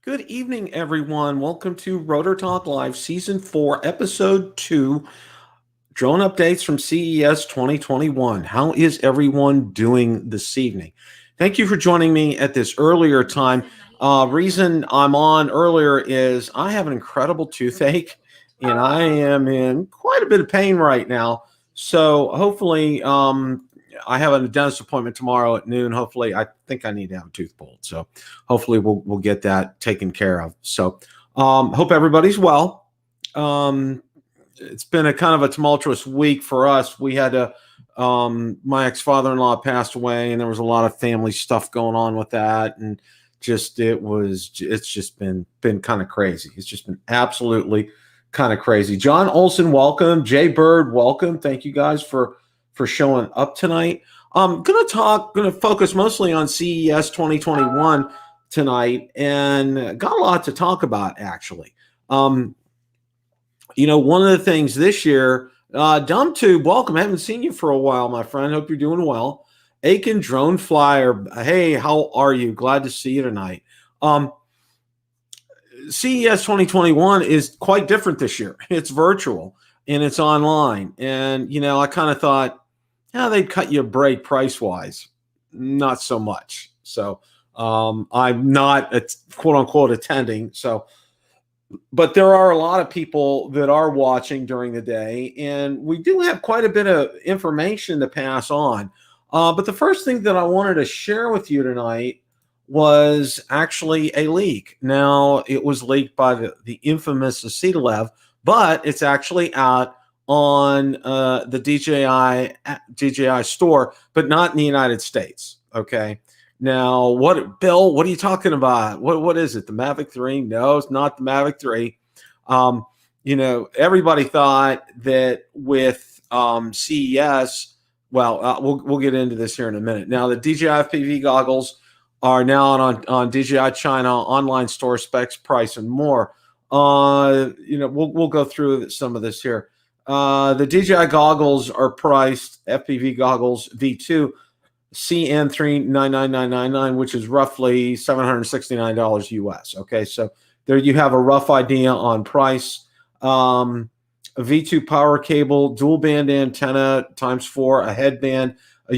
Good evening, everyone. Welcome to Rotor Talk Live, Season 4, Episode 2, Drone Updates from CES 2021. How is everyone doing this evening? Thank you for joining me at this earlier time. Reason I'm on earlier is I have an incredible toothache, and I am in quite a bit of pain right now. So hopefully, I have a dentist appointment tomorrow at noon. Hopefully, I think I need to have a tooth pulled. So hopefully we'll get that taken care of. So hope everybody's well. It's been a kind of a tumultuous week for us. We had to, my ex-father-in-law passed away, and there was a lot of family stuff going on with that. And it's just been kind of crazy. It's just been absolutely kind of crazy. John Olson, welcome. Jay Bird, welcome. Thank you guys for showing up tonight. I'm going to focus mostly on CES 2021 tonight, and got a lot to talk about, actually. One of the things this year, DumbTube, welcome. I haven't seen you for a while, my friend. Hope you're doing well. Aiken Drone Flyer, hey, how are you? Glad to see you tonight. CES 2021 is quite different this year. It's virtual and it's online. And, I kind of thought, they'd cut you a break price-wise. Not so much. So I'm not, quote-unquote, attending. But there are a lot of people that are watching during the day, and we do have quite a bit of information to pass on. But the first thing that I wanted to share with you tonight was actually a leak. Now, it was leaked by the infamous Acetalev, but it's actually out on the DJI store, but not in the United States. Okay. Now, Bill, what are you talking about? What is it? The Mavic 3? No, it's not the Mavic 3. Everybody thought that with CES, we'll get into this here in a minute. Now, the DJI FPV goggles are now on DJI China online store, specs, price, and more. We'll go through some of this here. The DJI goggles are priced FPV goggles V2 CN399999, which is roughly $769 US. Okay, so there you have a rough idea on price. A V2 power cable, dual band antenna ×4, a headband, a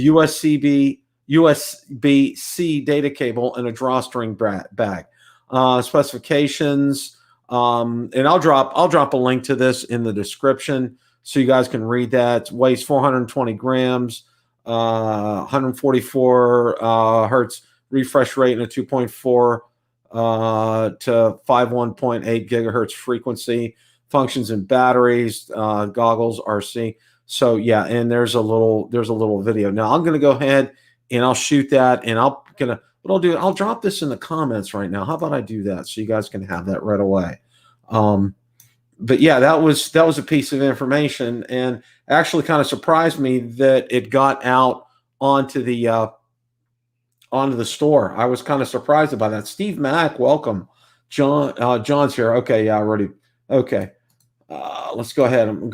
USB-C data cable, and a drawstring bag. Specifications. And I'll drop a link to this in the description so you guys can read that. It weighs 420 grams, 144 hertz refresh rate, and a 2.4 to 51.8 gigahertz frequency. Functions in batteries, goggles, RC. So yeah, and there's a little video. Now I'm gonna go ahead and I'll shoot that, and I'll drop this in the comments right now. How about I do that so you guys can have that right away? But yeah, that was a piece of information, and actually kind of surprised me that it got out onto the store. I was kind of surprised about that. Steve Mack, welcome. John's here. Okay, yeah, already. Okay. Let's go ahead and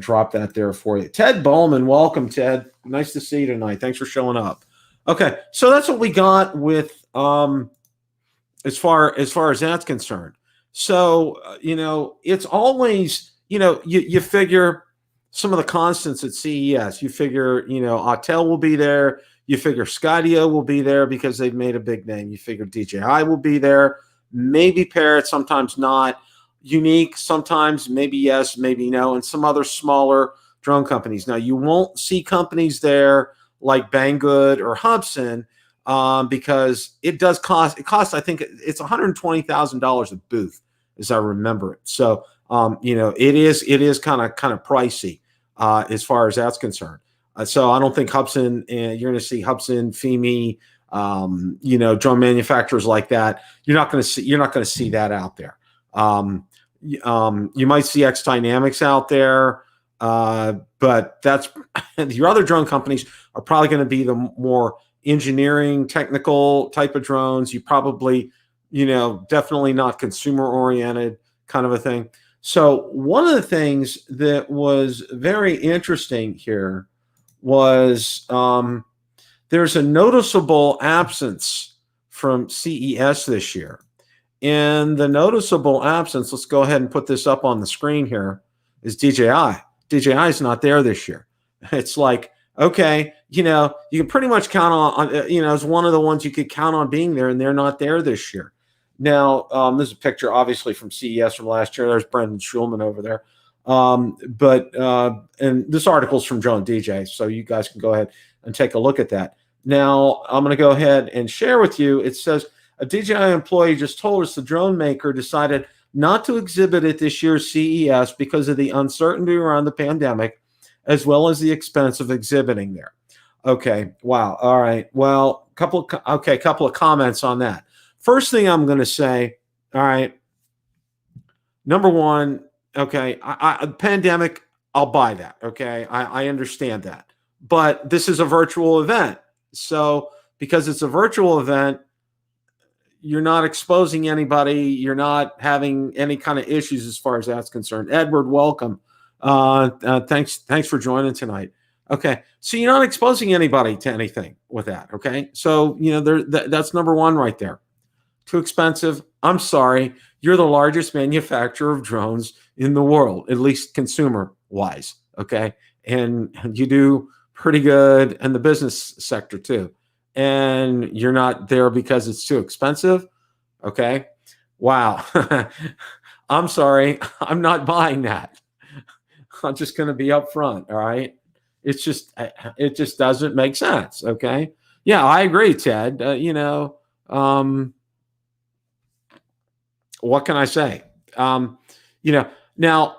drop that there for you. Ted Bowman, welcome, Ted. Nice to see you tonight. Thanks for showing up. Okay, so that's what we got with as far as that's concerned. So it's always you figure some of the constants at CES. You figure Autel will be there. You figure Skydio will be there because they've made a big name. You figure DJI will be there. Maybe Parrot, sometimes not. Unique, sometimes maybe yes, maybe no, and some other smaller drone companies. Now, you won't see companies there like Banggood or Hubsan because it does cost. It costs, I think, it's $120,000 a booth, as I remember it. So, it is kind of pricey as far as that's concerned. So, I don't think Hubsan. You're going to see Hubsan, Fimi, drone manufacturers like that. You're not going to see that out there. You might see X Dynamics out there, but that's your other drone companies are probably going to be the more engineering, technical type of drones. You probably, definitely not consumer oriented kind of a thing. So one of the things that was very interesting here was there's a noticeable absence from CES this year. And the noticeable absence, let's go ahead and put this up on the screen here, is DJI. DJI is not there this year. It's like, okay, you know, you can pretty much count on you know, as one of the ones you could count on being there, and they're not there this year. Now, this is a picture, obviously, from CES from last year. There's Brendan Schulman over there. And this article's from Drone DJ, so you guys can go ahead and take a look at that. Now, I'm going to go ahead and share with you. It says, a DJI employee just told us the drone maker decided not to exhibit at this year's CES because of the uncertainty around the pandemic, as well as the expense of exhibiting there. Okay, wow. All right. Well, couple of comments on that. First thing I'm going to say, all right, number one, okay, pandemic, I'll buy that, okay? I understand that. But this is a virtual event. So because it's a virtual event, you're not exposing anybody. You're not having any kind of issues as far as that's concerned. Edward, welcome. Thanks for joining tonight. Okay, so you're not exposing anybody to anything with that, okay? So, you know, that's number one right there. Too expensive. I'm sorry. You're the largest manufacturer of drones in the world, at least consumer-wise, okay? And you do pretty good in the business sector too. And you're not there because it's too expensive, okay? Wow. I'm sorry. I'm not buying that. I'm just going to be upfront, all right? It's just, it just doesn't make sense, okay? Yeah, I agree, Ted. You know, what can I say? You know, now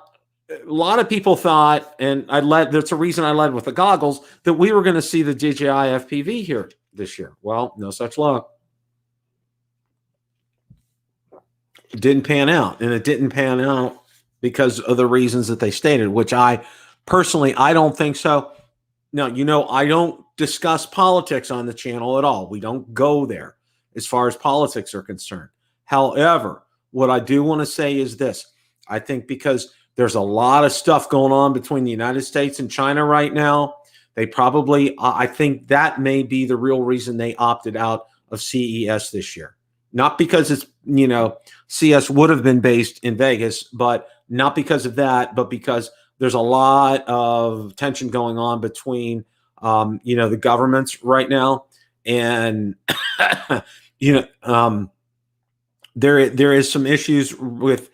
a lot of people thought, and that's a reason I led with the goggles, that we were going to see the DJI FPV here this year. Well, no such luck. It didn't pan out, and it didn't pan out because of the reasons that they stated, which I personally, I don't think so. Now, you know, I don't discuss politics on the channel at all. We don't go there as far as politics are concerned. However, what I do want to say is this. I think because there's a lot of stuff going on between the United States and China right now, they probably, I think that may be the real reason they opted out of CES this year. Not because it's, you know, CES would have been based in Vegas, but not because of that, but because there's a lot of tension going on between, you know, the governments right now. And, you know, there is some issues with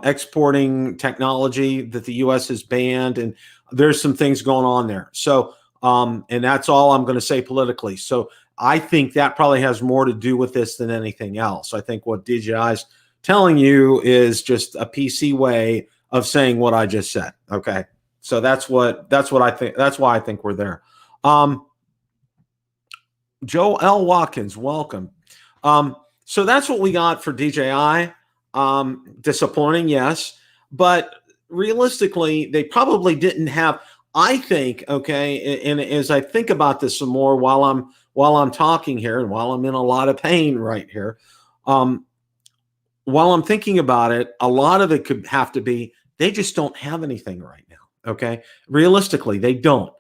exporting technology that the U.S. has banned, and there's some things going on there. So, and that's all I'm going to say politically. So I think that probably has more to do with this than anything else. I think what DJI is telling you is just a PC way of saying what I just said. Okay. So that's what I think. That's why I think we're there. Joe L. Watkins, welcome. So that's what we got for DJI. Disappointing, yes, but realistically, they probably didn't have, I think, okay, and as I think about this some more while I'm talking here and while I'm in a lot of pain right here, while I'm thinking about it, a lot of it could have to be they just don't have anything right now, okay? Realistically, they don't,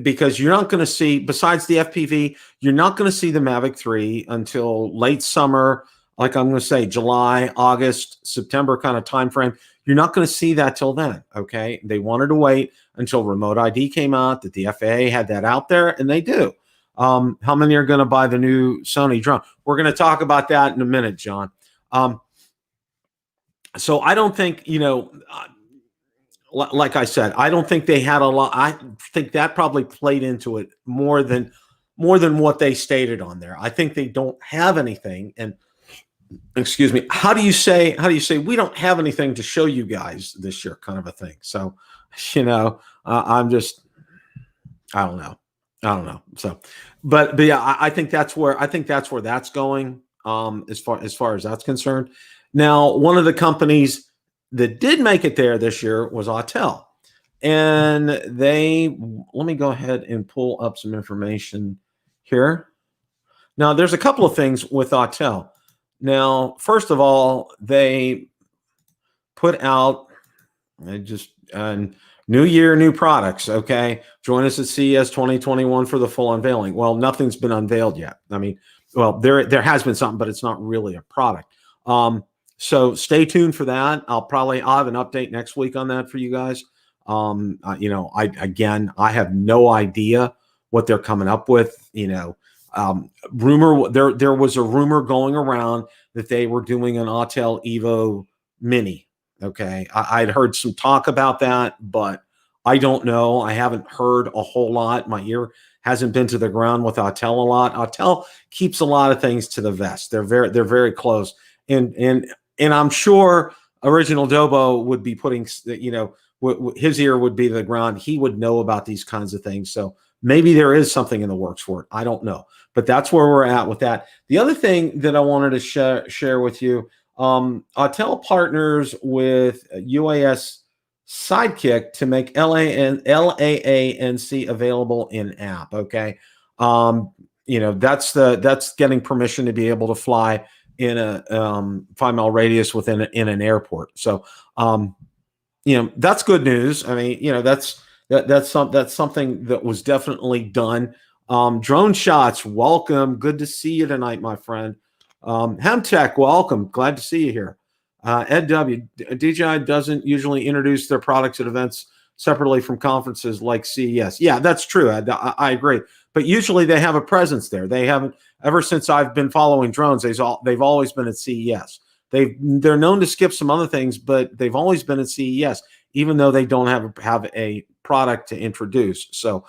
because you're not going to see, besides the FPV, you're not going to see the Mavic 3 until late summer, like I'm going to say July, August, September kind of time frame. You're not going to see that till then, okay? They wanted to wait until remote ID came out, that the FAA had that out there, and they do. How many are going to buy the new Sony drone? We're going to talk about that in a minute, John. So I don't think, you know, like I said, I don't think they had a lot. I think that probably played into it more than what they stated on there. I think they don't have anything. And excuse me, how do you say we don't have anything to show you guys this year, kind of a thing. So, you know, I'm just, I don't know. So, but yeah, I think that's where that's going. As far as that's concerned. Now, one of the companies that did make it there this year was Autel, and let me go ahead and pull up some information here. Now, there's a couple of things with Autel. Now, first of all, they put out new year, new products. Okay, join us at CES 2021 for the full unveiling. Well, nothing's been unveiled yet. I mean, well, there has been something, but it's not really a product. So stay tuned for that. I'll have an update next week on that for you guys. You know, I have no idea what they're coming up with. You know, there was a rumor going around that they were doing an Autel Evo Mini. Okay, I'd heard some talk about that, but I don't know. I haven't heard a whole lot. My ear hasn't been to the ground with Autel a lot. Autel keeps a lot of things to the vest. They're very close, and I'm sure Original Dobo would be putting, you know, his ear would be to the ground. He would know about these kinds of things. So maybe there is something in the works for it. I don't know, but that's where we're at with that. The other thing that I wanted to share with you, Autel partners with UAS Sidekick to make LAANC available in app. Okay. You know, that's getting permission to be able to fly in a 5-mile radius in an airport. So, you know, that's good news. I mean, you know, that's something that was definitely done. Drone Shots, welcome. Good to see you tonight, my friend. Hemtech, welcome. Glad to see you here. Ed W. DJI doesn't usually introduce their products at events separately from conferences like CES. Yeah, that's true. I agree. But usually they have a presence there. They haven't, ever since I've been following drones, they've always been at CES. They're known to skip some other things, but they've always been at CES, even though they don't have a product to introduce. So,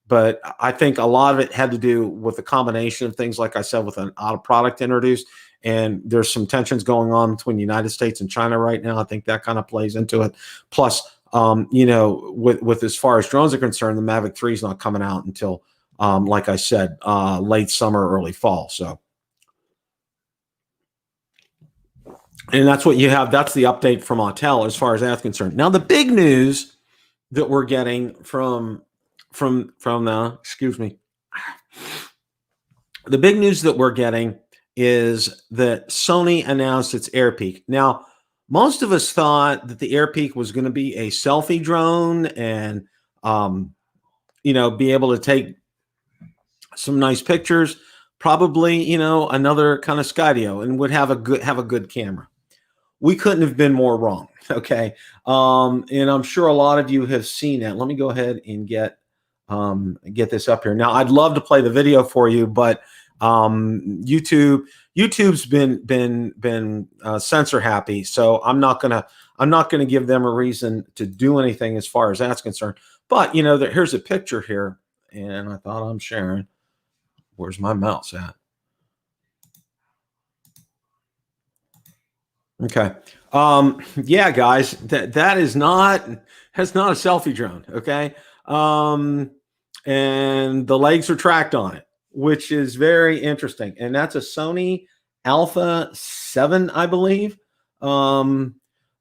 but I think a lot of it had to do with the combination of things, like I said, with an out of product introduced. And there's some tensions going on between the United States and China right now. I think that kind of plays into it. Plus, you know, with as far as drones are concerned, the Mavic 3 is not coming out until, like I said, late summer, early fall. So, and that's what you have. That's the update from Autel as far as that's concerned. Now, the big news that we're getting from the, excuse me, the big news that we're getting is that Sony announced its Airpeak. Now, most of us thought that the Airpeak was going to be a selfie drone and, you know, be able to take some nice pictures, probably, you know, another kind of Skydio, and would have a good camera. We couldn't have been more wrong. Okay. And I'm sure a lot of you have seen it. Let me go ahead and get this up here. Now, I'd love to play the video for you, but YouTube's been censor happy, so I'm not gonna give them a reason to do anything as far as that's concerned. But you know, here's a picture here, and I thought I'm sharing. Where's my mouse at? Okay. Yeah, guys, that's not a selfie drone. Okay. And the legs are tracked on it, which is very interesting. And that's a Sony Alpha 7, I believe. It's a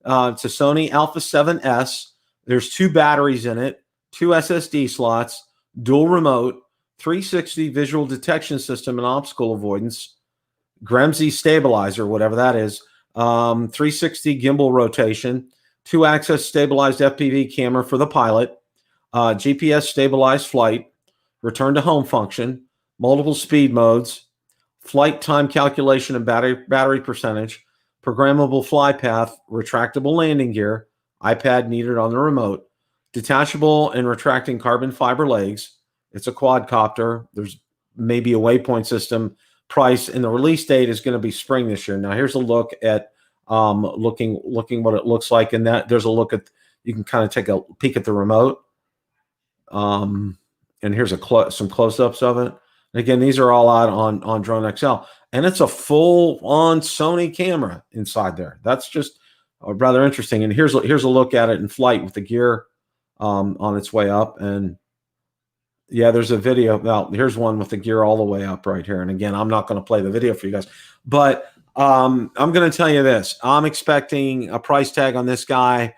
Sony Alpha 7S. There's 2 batteries in it, 2 SSD slots, dual remote, 360 visual detection system and obstacle avoidance, Gremsy stabilizer, whatever that is, 360 gimbal rotation, 2-axis stabilized FPV camera for the pilot, GPS stabilized flight, return to home function, multiple speed modes, flight time calculation and battery percentage, programmable fly path, retractable landing gear, iPad needed on the remote, detachable and retracting carbon fiber legs. It's a quadcopter. There's maybe a waypoint system. Price and the release date is going to be spring this year. Now here's a look at looking what it looks like, and that there's a look at, you can kind of take a peek at the remote. And here's some close-ups of it. And again, these are all out on Drone XL, and it's a full-on Sony camera inside there. That's just rather interesting. And here's a look at it in flight with the gear on its way up. And yeah, there's a video. Well, here's one with the gear all the way up right here. And again, I'm not going to play the video for you guys, but I'm going to tell you this. I'm expecting a price tag on this guy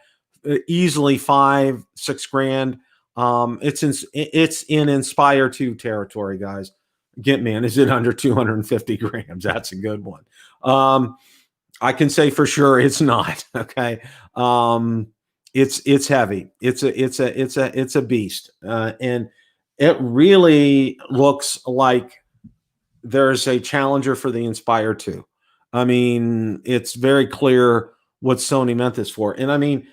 easily $5-6 grand. It's in Inspire 2 territory, guys. Get me, and is it under 250 grams? That's a good one. I can say for sure it's not. Okay. It's heavy. It's a beast. And it really looks like there's a challenger for the Inspire 2. I mean, it's very clear what Sony meant this for. And I mean,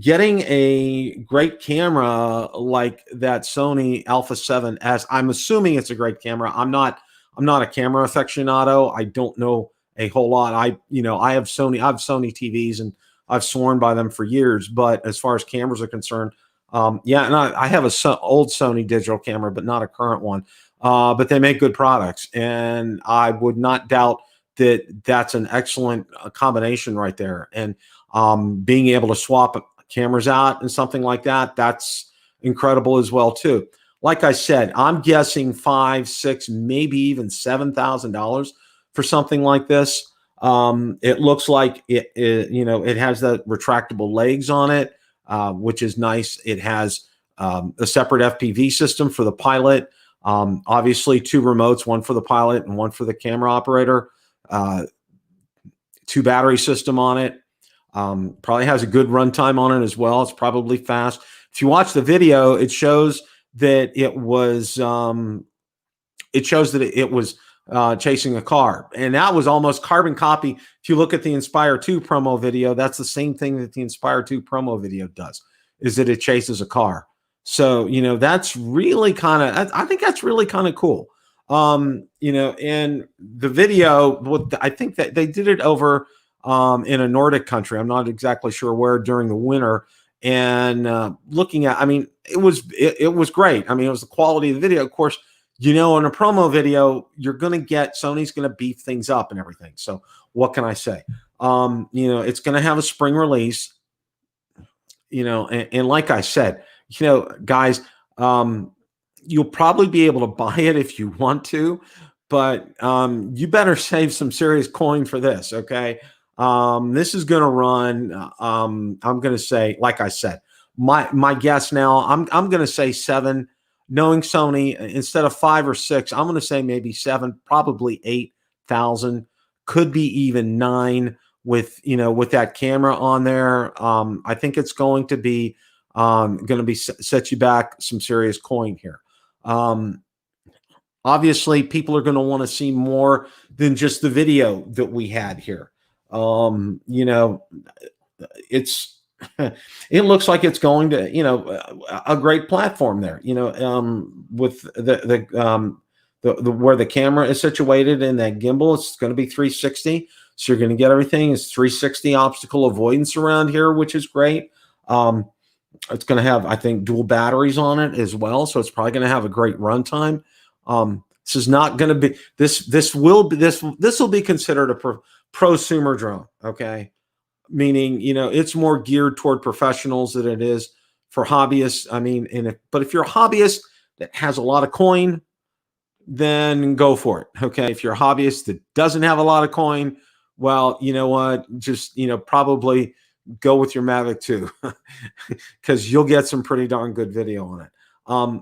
getting a great camera like that Sony Alpha 7 S, I'm assuming it's a great camera. I'm not a camera aficionado. I don't know a whole lot. I have Sony TVs and I've sworn by them for years, but as far as cameras are concerned, yeah, and I have old Sony digital camera, but not a current one. But they make good products, and I would not doubt that that's an excellent combination right there. And being able to swap cameras out and something like that, that's incredible as well too. Like I said, I'm guessing five, six, maybe even $7,000 for something like this. It looks like it has the retractable legs on it, which is nice. It has a separate FPV system for the pilot. Obviously, two remotes, one for the pilot and one for the camera operator. Two battery system on it. Probably has a good runtime on it as well. It's probably fast. If you watch the video, it shows that it was chasing a car, and that was almost carbon copy. If you look at the Inspire 2 promo video, that's the same thing that the Inspire 2 promo video does, is that it chases a car. So, that's really I think that's really kind of cool. And the video, I think that they did it over in a Nordic country. I'm not exactly sure where, during the winter. And looking at, I mean, it was great. I mean, it was the quality of the video. Of course, in a promo video, Sony's going to beef things up and everything. So what can I say? It's going to have a spring release, and like I said, guys, you'll probably be able to buy it if you want to, but you better save some serious coin for this. Okay. This is going to run, I'm going to say, like I said, my guess now, I'm going to say 7, knowing Sony, instead of 5 or 6, I'm going to say maybe 7, probably 8,000, could be even 9 with that camera on there. I think it's going to be set you back some serious coin here. Obviously, people are going to want to see more than just the video that we had here. It looks like it's going to, a great platform there, with the where the camera is situated in that gimbal. It's going to be 360. So you're going to get everything. It's 360 obstacle avoidance around here, which is great. It's going to have, I think, dual batteries on it as well. So it's probably going to have a great runtime. This is not going to be, this will be considered a prosumer drone. Okay. Meaning, it's more geared toward professionals than it is for hobbyists. I mean, but if you're a hobbyist that has a lot of coin, then go for it. Okay. If you're a hobbyist that doesn't have a lot of coin, well, you know what, just, probably go with your Mavic 2 because you'll get some pretty darn good video on it.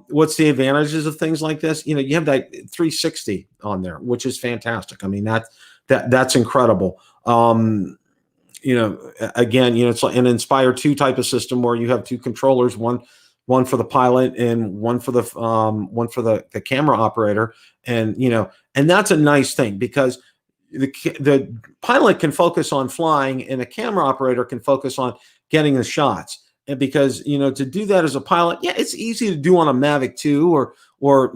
What's the advantages of things like this? You have that 360 on there, which is fantastic. I mean, that's incredible. Again, it's like an Inspire 2 type of system where you have two controllers, one for the pilot and one for the camera operator. And, and that's a nice thing because the pilot can focus on flying and the camera operator can focus on getting the shots. And because, to do that as a pilot, yeah, it's easy to do on a Mavic 2 or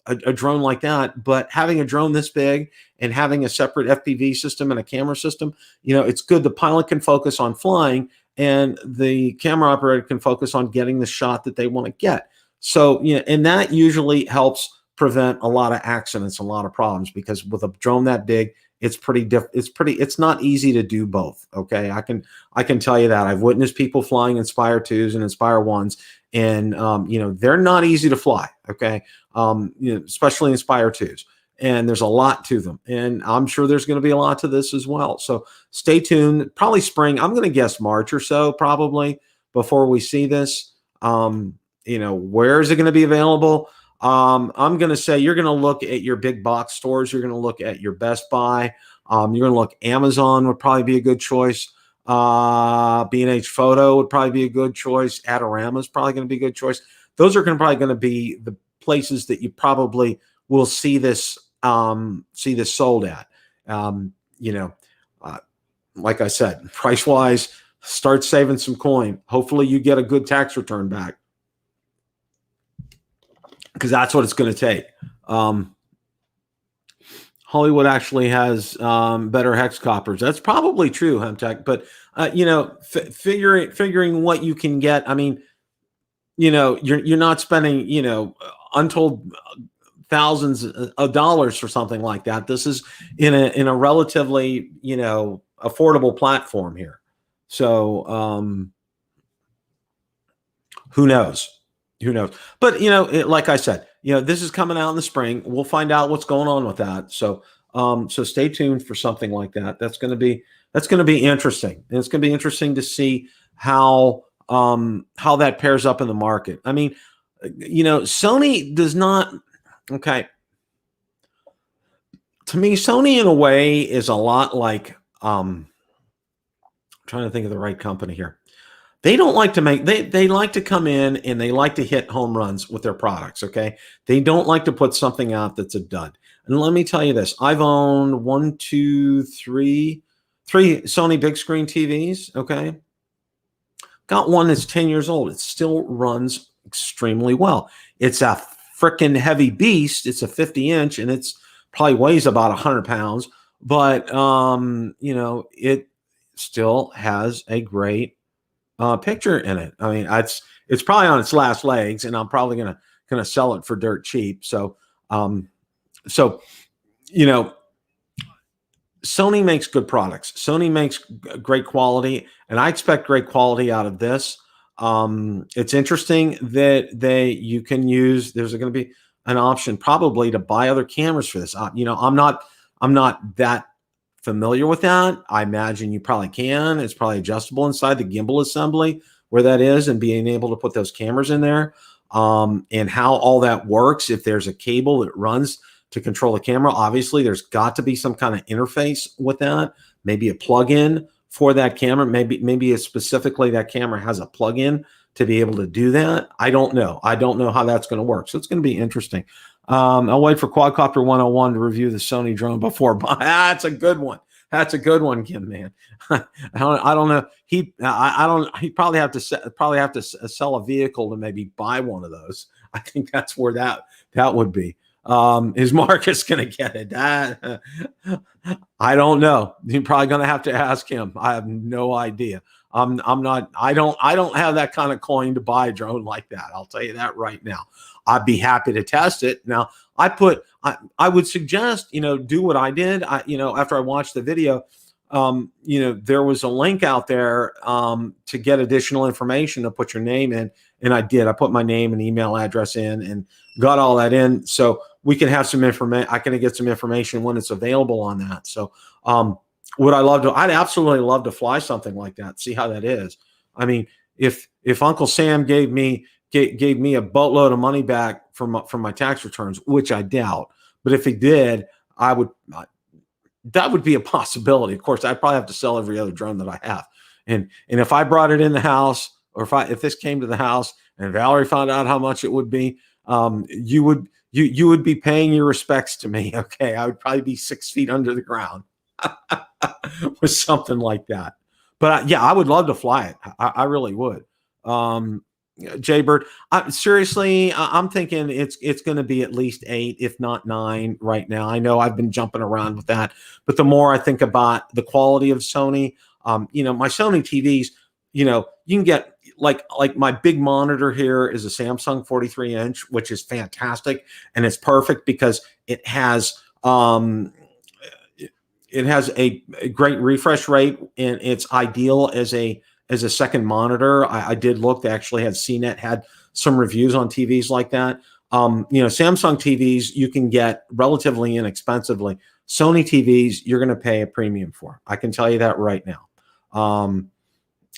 a drone like that, but having a drone this big and having a separate FPV system and a camera system, it's good. The pilot can focus on flying and the camera operator can focus on getting the shot that they want to get. So, and that usually helps prevent a lot of accidents, a lot of problems, because with a drone that big, it's not easy to do both. Okay. I can tell you that. I've witnessed people flying Inspire 2s and Inspire 1s, and, they're not easy to fly. Okay. Especially Inspire 2s. And there's a lot to them. And I'm sure there's going to be a lot to this as well. So stay tuned. Probably spring. I'm going to guess March or so, probably, before we see this. Where is it going to be available? I'm going to say you're going to look at your big box stores. You're going to look at your Best Buy. You're going to look, Amazon would probably be a good choice. B&H Photo would probably be a good choice. Adorama is probably going to be a good choice. Those are probably going to be the places that you probably will see this sold at. you know, like I said, price wise, start saving some coin. Hopefully you get a good tax return back, because that's what it's going to take. Hollywood actually has better hex coppers. That's probably true, Hemtech. But you know, figuring what you can get. I mean, you know, you're not spending, you know, untold thousands of dollars for something like that. This is in a relatively, you know, affordable platform here. So who knows? Who knows? But you know, like I said, you know, this is coming out in the spring. We'll find out what's going on with that. So so stay tuned for something like that. That's going to be interesting. And it's going to be interesting to see how that pairs up in the market. I mean, you know, Sony does not. Okay. To me, Sony in a way is a lot like I'm trying to think of the right company here. They don't like to make, they like to come in and they like to hit home runs with their products, okay? They don't like to put something out that's a dud. And let me tell you this, I've owned three Sony big screen TVs, okay? Got one that's 10 years old. It still runs extremely well. It's a freaking heavy beast. It's a 50-inch and it's probably weighs about 100 pounds, but you know, it still has a great picture in it. I mean, it's probably on its last legs, and I'm probably gonna sell it for dirt cheap. So, so you know, Sony makes good products. Sony makes great quality, and I expect great quality out of this. It's interesting that you can use. There's going to be an option probably to buy other cameras for this. You know, I'm not that familiar with that. I imagine you probably can. It's probably adjustable inside the gimbal assembly where that is, and being able to put those cameras in there, and how all that works. If there's a cable that runs to control the camera, obviously there's got to be some kind of interface with that, maybe a plug-in for that camera. Maybe specifically that camera has a plug-in to be able to do that. I don't know how that's going to work. So it's going to be interesting. I'll wait for Quadcopter 101 to review the Sony drone before. That's a good one. That's a good one, Kim, man. I don't know. He probably have to sell a vehicle to maybe buy one of those. I think that's where that would be. Is Marcus going to get it? I don't know. You're probably going to have to ask him. I have no idea. I don't have that kind of coin to buy a drone like that. I'll tell you that right now. I'd be happy to test it. Now, I would suggest, you know, do what I did. You know, after I watched the video, you know, there was a link out there to get additional information to put your name in. And I did. I put my name and email address in and got all that in. So we can have some information. I can get some information when it's available on that. So would I love to? I'd absolutely love to fly something like that. See how that is. I mean, if Uncle Sam gave me a boatload of money back from my tax returns, which I doubt, but if he did, that would be a possibility. Of course, I'd probably have to sell every other drone that I have. And if I brought it in the house, or if this came to the house and Valerie found out how much it would be, you would be paying your respects to me. Okay, I would probably be 6 feet under the ground with something like that. But yeah, I would love to fly it. I really would. Jaybird, seriously, I'm thinking it's going to be at least 8, if not 9 right now. I know I've been jumping around with that, but the more I think about the quality of Sony, you know, my Sony TVs, you know, you can get like my big monitor here is a Samsung 43-inch, which is fantastic, and it's perfect because it has a great refresh rate, and it's ideal as a second monitor. I did look. They actually had CNET had some reviews on TVs like that. You know, Samsung TVs you can get relatively inexpensively. Sony TVs you're going to pay a premium for. I can tell you that right now.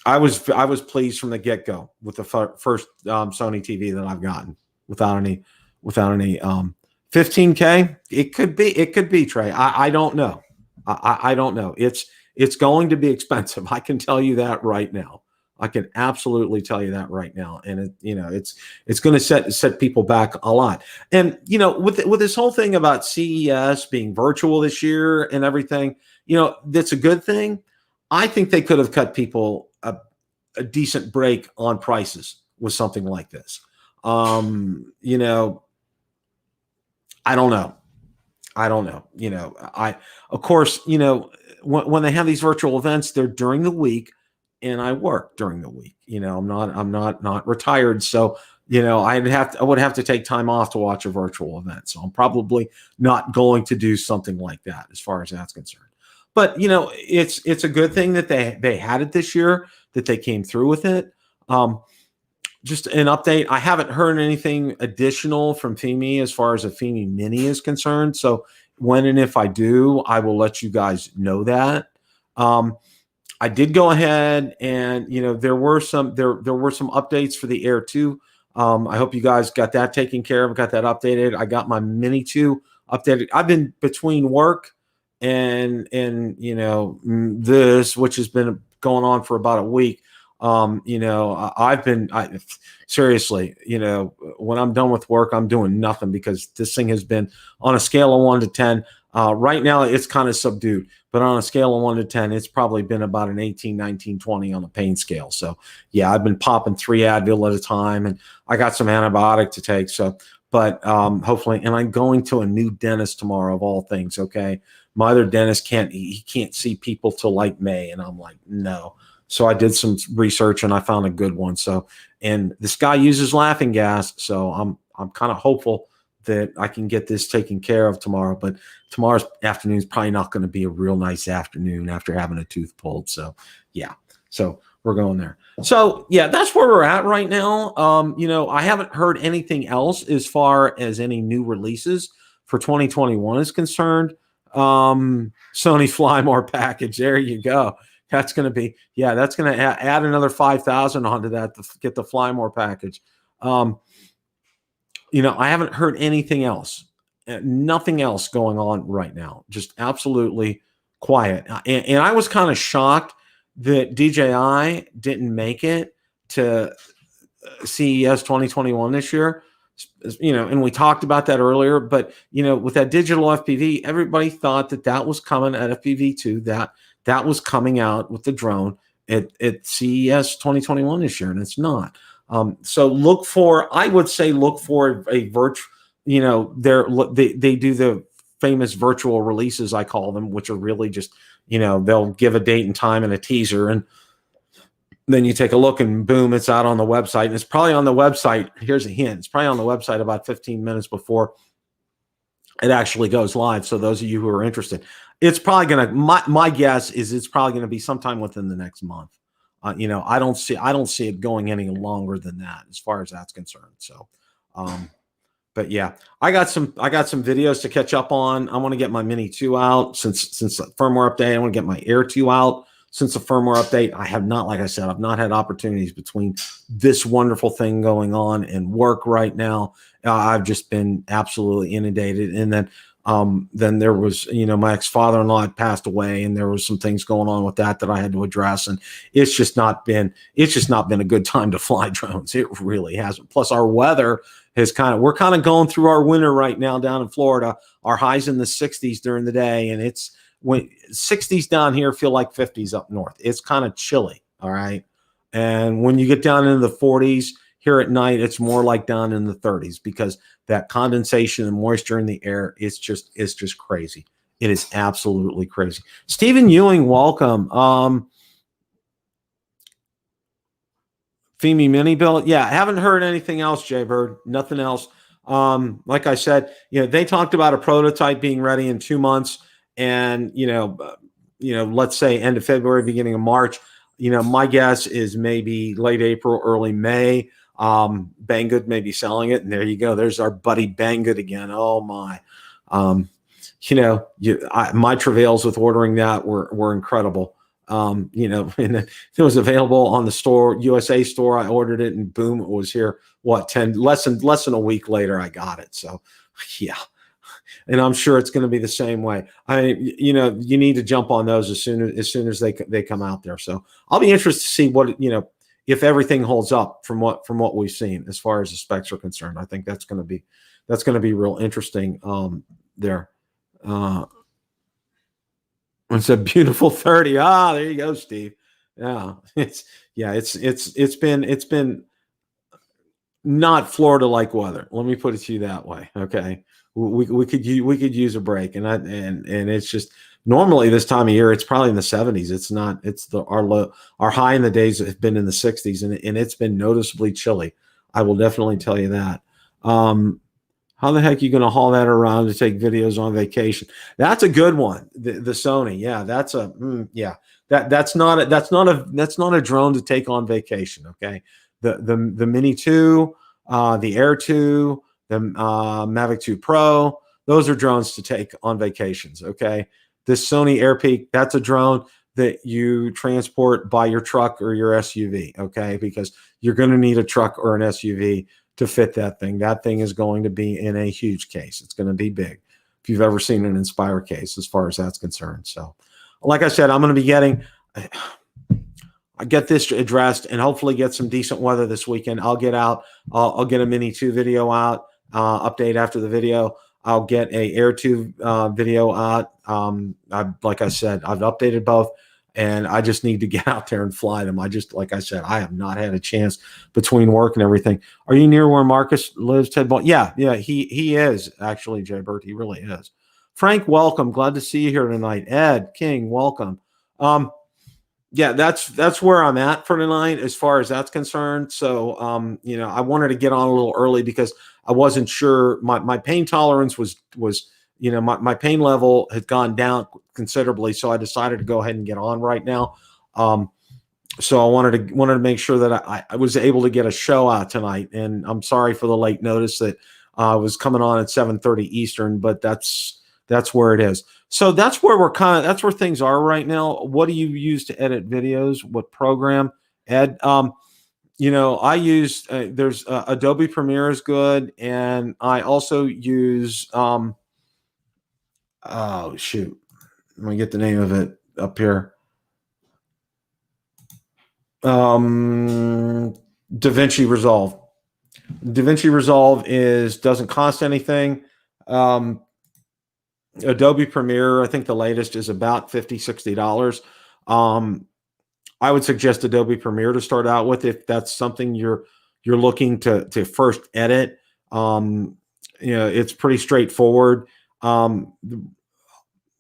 I was pleased from the get-go with the first Sony TV that I've gotten without any 15K. It could be Trey. I don't know. I don't know. It's going to be expensive. I can tell you that right now. I can absolutely tell you that right now. And it's going to set people back a lot. And with this whole thing about CES being virtual this year and everything, that's a good thing. I think they could have cut people a decent break on prices with something like this. I don't know. Of course, when they have these virtual events, they're during the week, and I work during the week. I'm not retired, so I would have to take time off to watch a virtual event. So I'm probably not going to do something like that as far as that's concerned. But it's a good thing that they had it this year, that they came through with it. Just an update. I haven't heard anything additional from Fimi as far as a Fimi Mini is concerned. So when and if I do, I will let you guys know that. I did go ahead and there were some updates for the Air 2. I hope you guys got that taken care of, got that updated. I got my Mini 2 updated. I've been between work and this, which has been going on for about a week. Seriously, when I'm done with work, I'm doing nothing, because this thing has been on a scale of 1 to 10. Right now it's kind of subdued, but on a scale of 1 to 10, it's probably been about an 18, 19, 20 on the pain scale. So yeah, I've been popping 3 Advil at a time, and I got some antibiotic to take. So, but hopefully, and I'm going to a new dentist tomorrow, of all things. Okay. My other dentist can't see people till like May. And I'm like, no. So I did some research and I found a good one. So, and this guy uses laughing gas. So I'm kind of hopeful that I can get this taken care of tomorrow, but tomorrow's afternoon is probably not going to be a real nice afternoon after having a tooth pulled. So yeah, so we're going there. So yeah, that's where we're at right now. I haven't heard anything else as far as any new releases for 2021 is concerned. Sony Fly More package. There you go. That's going to be, that's going to add another 5,000 onto that to get the Fly More package. I haven't heard anything else, nothing else going on right now. Just absolutely quiet. And I was kind of shocked that DJI didn't make it to CES 2021 this year. And we talked about that earlier, but with that digital FPV, everybody thought that was coming at FPV 2, that was coming out with the drone at CES 2021 this year, and it's not. So I would say look for a virtual, they do the famous virtual releases, I call them, which are really just, they'll give a date and time and a teaser, and then you take a look and boom, it's out on the website. And it's probably on the website. Here's a hint. It's probably on the website about 15 minutes before it actually goes live. So those of you who are interested, it's probably going to, my guess is it's probably going to be sometime within the next month. I don't see it going any longer than that as far as that's concerned. So, but yeah, I got some videos to catch up on. I want to get my Mini 2 out since the firmware update. I want to get my Air 2 out since the firmware update. I have not, like I said, I've not had opportunities between this wonderful thing going on and work right now. I've just been absolutely inundated. And then there was, my ex-father-in-law had passed away, and there was some things going on with that I had to address. And it's just not been a good time to fly drones. It really hasn't. Plus our weather has we're kind of going through our winter right now down in Florida. Our highs in the 60s during the day, and it's when 60s down here feel like 50s up north. It's kind of chilly. All right. And when you get down into the 40s here at night, it's more like down in the 30s, because that condensation and moisture in the air, it's just crazy. It is absolutely crazy. Stephen Ewing, welcome. Fimi Mini build. Yeah, I haven't heard anything else, Jaybird. Nothing else. Like I said, they talked about a prototype being ready in 2 months, and let's say end of February, beginning of March. My guess is maybe late April, early May. Banggood may be selling it, and there you go. There's our buddy Banggood again. Oh my. My travails with ordering that were incredible. And it was available on the USA store. I ordered it, and boom, it was here. Less than a week later, I got it. So yeah. And I'm sure it's going to be the same way. You need to jump on those as soon as they come out there. So I'll be interested to see what, if everything holds up from what we've seen as far as the specs are concerned. I think that's going to be real interesting there. It's a beautiful 30. Ah, there you go, Steve. Yeah, it's been not Florida-like weather. Let me put it to you that way. Okay, we could use a break, and it's just normally this time of year it's probably in the 70s. It's not. It's our high in the days have been in the 60s, and it's been noticeably chilly. I will definitely tell you that. How the heck are you going to haul that around to take videos on vacation? That's a good one. The Sony, yeah, that's that's not a drone to take on vacation. Okay, the Mini 2, the Air 2, the Mavic 2 Pro, those are drones to take on vacations. Okay, this Sony Airpeak, that's a drone that you transport by your truck or your SUV. Okay, because you're going to need a truck or an SUV to fit that thing. That thing is going to be in a huge case. It's going to be big. If you've ever seen an Inspire case, as far as that's concerned. So, like I said, I'm going to be I get this addressed and hopefully get some decent weather this weekend. I'll get out. I'll get a Mini 2 video out, update after the video. I'll get a Air 2 video out. Like I said, I've updated both. And I just need to get out there and fly them. Like I said, I have not had a chance between work and everything. Are you near where Marcus lives, Ted Ball? Yeah, he is actually, Jay Burt. He really is. Frank, welcome. Glad to see you here tonight. Ed King, welcome. Yeah, that's where I'm at for tonight as far as that's concerned. So, I wanted to get on a little early because I wasn't sure. My pain tolerance was my pain level had gone down considerably, so I decided to go ahead and get on right now. So I wanted to make sure that I was able to get a show out tonight. And I'm sorry for the late notice that I was coming on at 7:30 Eastern, but that's where it is. So that's where that's where things are right now. What do you use to edit videos? What program, Ed? I use there's Adobe Premiere is good, and I also use oh shoot, let me get the name of it up here. DaVinci Resolve. DaVinci Resolve doesn't cost anything. Adobe Premiere, I think the latest is about $50-$60. I would suggest Adobe Premiere to start out with if that's something you're looking to first edit. It's pretty straightforward.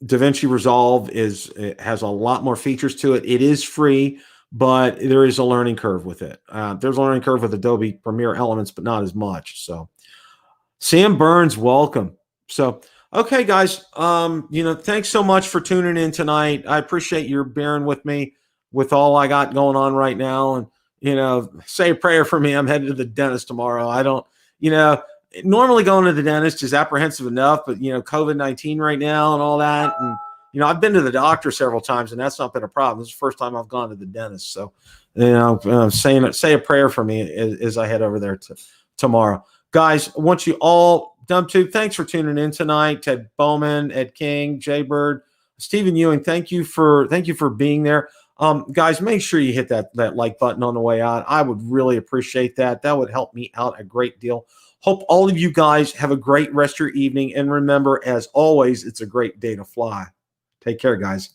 DaVinci Resolve has a lot more features to it. It is free, but there is a learning curve with it. There's a learning curve with Adobe Premiere Elements, but not as much. So, Sam Burns, welcome. So, okay, guys, thanks so much for tuning in tonight. I appreciate your bearing with me with all I got going on right now. And, say a prayer for me. I'm headed to the dentist tomorrow. I don't, normally going to the dentist is apprehensive enough, but COVID-19 right now and all that. And, I've been to the doctor several times and that's not been a problem. This is the first time I've gone to the dentist. So, say a prayer for me as I head over there tomorrow. Guys, I want you all done too. Thanks for tuning in tonight. Ted Bowman, Ed King, Jay Bird, Stephen Ewing. Thank you for being there. Guys, make sure you hit that like button on the way out. I would really appreciate that. That would help me out a great deal. Hope all of you guys have a great rest of your evening. And remember, as always, it's a great day to fly. Take care, guys.